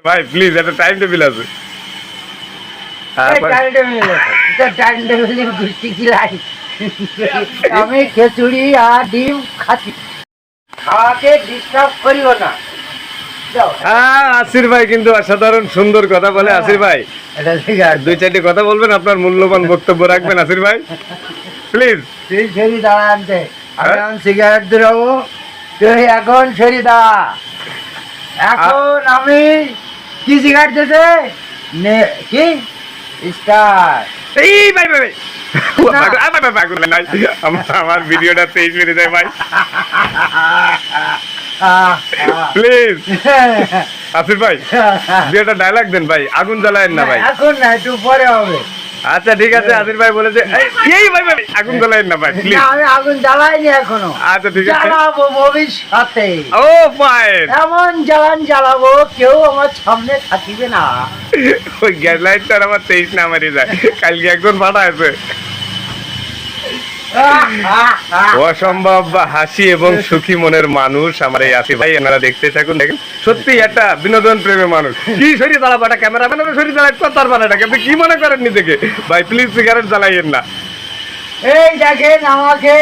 ভাই প্লিজ একটা time table আছে। আমি খিচুড়ি আর ডিম খাচ্ছি, খাওয়াকে ডিস্টার্ব করিও না। হ্যাঁ আসির ভাই কিন্তু অসাধারণ সুন্দর কথা বলে। আসির ভাই এটা ঠিক আছে, দুই চারটি কথা বলবেন, আপনার মূল্যবান বক্তব্য রাখবেন আসির ভাই প্লিজ। তুই ছেড়ি দাঁড়া আনতে, আমি এখন সিগারেট ধরাবো, তুই এখন ছেড়ি দাঁড়া। এখন আমি কি সিগারেট দিতে কি স্টার। এই ভাই ভাই ভাই আমার ভিডিওটা 23 মিনিট যায় ভাই প্লিজ। আসির ভাই দুই একটা ডায়লগ দেন ভাই, আগুন জ্বালায়েন না ভাই। এখন না, একটু পরে হবে। আচ্ছা ঠিক আছে, আসির ভাই বলেছে এই ভাই ভাই আগুন জ্বালায়েন না ভাই প্লিজ। না, আমি আগুন জ্বালাইনি এখনো। আচ্ছা ঠিক আছে, জ্বালাবো ভবিষ্যতে। ও ফাইন। এমন জ্বালাবো কেউ আমার সামনে থাকিবে না। ওই গ্যাস লাইটটা আমার 23 নাম্বারই যায়, কালকে একজন পাঠা আছে। অসম্ভব হাসি এবং সুখী মনের মানুষ আমার এই আসিফ ভাই, আপনারা দেখতে থাকুন। দেখেন সত্যি একটা বিনোদন প্রেমী মানুষ। কি শরীর দাঁড়াবো, একটা ক্যামেরাম্যানের শরীর দাঁড়ায় তার বানাটাকে আপনি কি মনে করেন নিজেকে? ভাই প্লিজ সিগারেট জ্বালাইয়েন না। এই দেখেন আমাকে,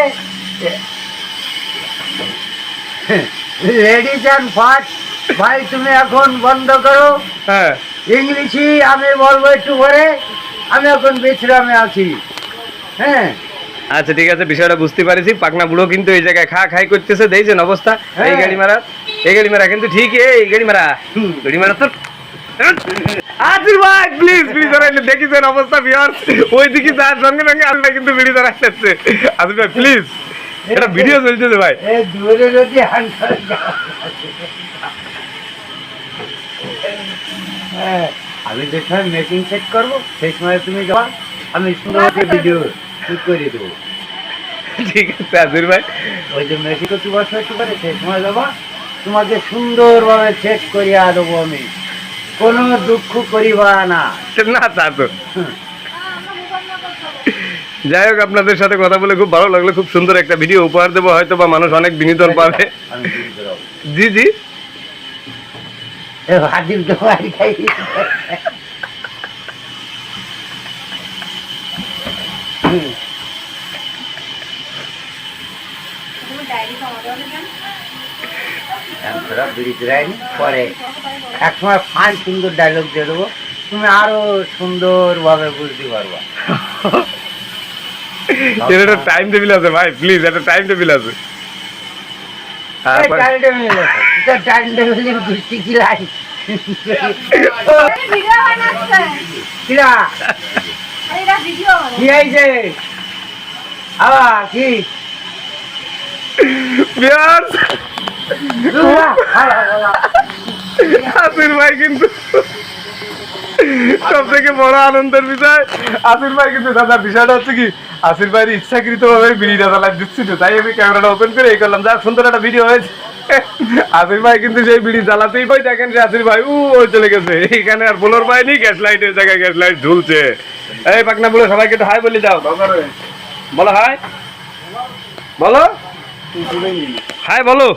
লেডিজ অ্যান্ড ফার্স্ট ভাই, তুমি এখন বন্ধ করো হ্যাঁ ইংলিশই, আমি বলবো একটু পরে। আমি এখন বিশ্রামে আছি। হ্যাঁ আচ্ছা ঠিক আছে, বিষয়টা বুঝতে পারছি। পাকনা বুড়ো কিন্তু এই জায়গায় খাই করতেছে, দেখছেন অবস্থা। এই গাড়ি মারা কিন্তু ঠিক, এই গাড়ি মারা তো আসির ভাই প্লিজ প্লিজ দেখেছেন অবস্থা বিহার ওই দিকে যার সঙ্গে সঙ্গে আল্লাহ কিন্তু বিড়ি ধরা আসতেছে। আসির ভাই প্লিজ, এটা ভিডিও চলতেছে ভাই। দূরে যদি আমি যে সময় মেশিন সেট করবো সেই সময় তুমি যাও, আমি সুন্দর ভিডিও শুট করে দেবো। ঠিক আছে আসির ভাই, ওই যে মেশিন করতে বসে হতে পারে সেই সময় যাবো, তোমাকে সুন্দরভাবে সেট করিয়া দেবো আমি, কোনো দুঃখ করিবা না। না তা তো যাই হোক, আপনাদের সাথে কথা বলে খুব ভালো লাগলো। খুব সুন্দর একটা ভিডিও উপহার দেবো, হয়তো বা মানুষ অনেক বিনোদন পাবে। জি জি হাজির তোমার খাই পরে এক সময় ফান সুন্দর ডায়লগ দিয়ে দেবো, তুমি আরো সুন্দর ভাবে বুঝতে পারবা। একটা টাইম টেবিল আছে ভাই, প্লিজ একটা টাইম টেবিল আছে। আসির ভাই কিন্তু সব থেকে বড় আনন্দের বিষয়, আসির ভাই কিন্তু দাদা বিষয়টা হচ্ছে কি, আসির ভাইয়ের ইচ্ছাকৃত ভাবে বিড়িটা জ্বালাই দিচ্ছিল, তাই আমি ক্যামেরাটা ওপেন করে এই করলাম। যা সুন্দর একটা ভিডিও হয়েছে। আসির ভাই কিন্তু সেই বিড়ি জ্বালাতেই পাই, দেখেন যে আসির ভাই ওই চলে গেছে। এইখানে আর বলার পাইনি, গ্যাস লাইটের জায়গায় গ্যাস লাইট ঝুলছে। এই পাকনা বলে সবাইকে একটু হাই বলে দাও, বলো হাই, বলো হাই বলো।